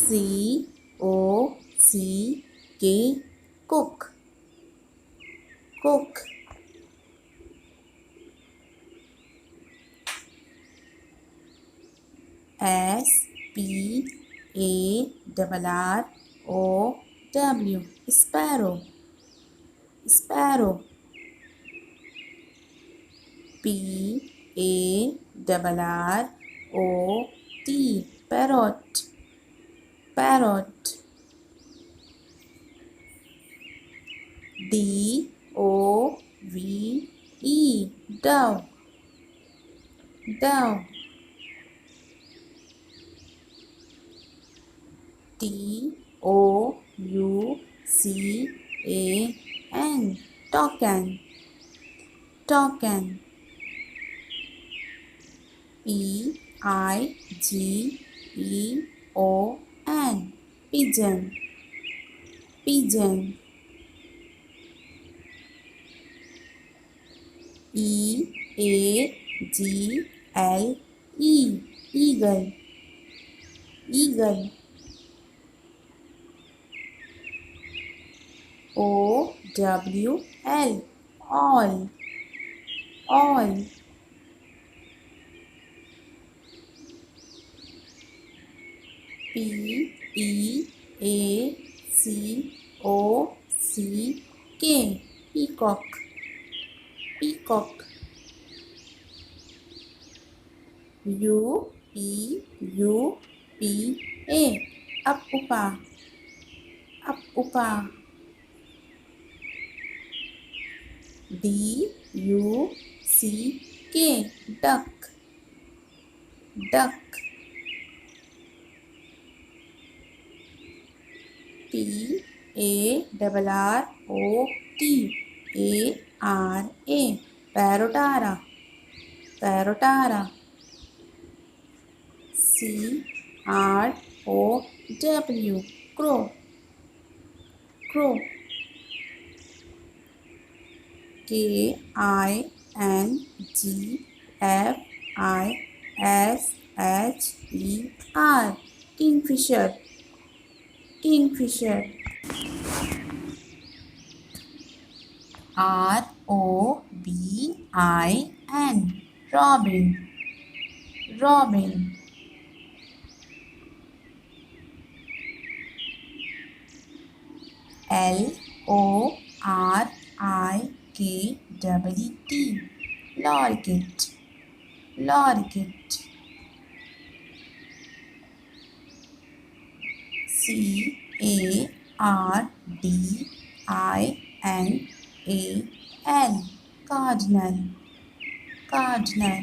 C-O-C-K, cook, cook. S-P-A-R-R-O-W, sparrow, sparrow. P-A-R-R-O-T, parrot, parrot. D-O-V-E, dove, dove. T-O-U-C-A-N, toucan, toucan. P-I-G-E-O-N, pigeon, pigeon. E-A-G-L-E, eagle, eagle. O-W-L, owl, owl. P-E-A-C-O-C-K, peacock, peacock. U-P-U-P-A, up-upa, up-upa. D-U-C-K, duck, duck. P-A-R-R-O-T-A-R-A, parrotara, parrotara. C-R-O-W, crow, crow. K-I-N-G-F-I-S-H-E-R, kingfisher, kingfisher. R-O-B-I-N, robin, robin. L-O-R-I-K-E-T, lorikeet, lorikeet. C-A-R-D-I-N-A-L, cardinal, cardinal.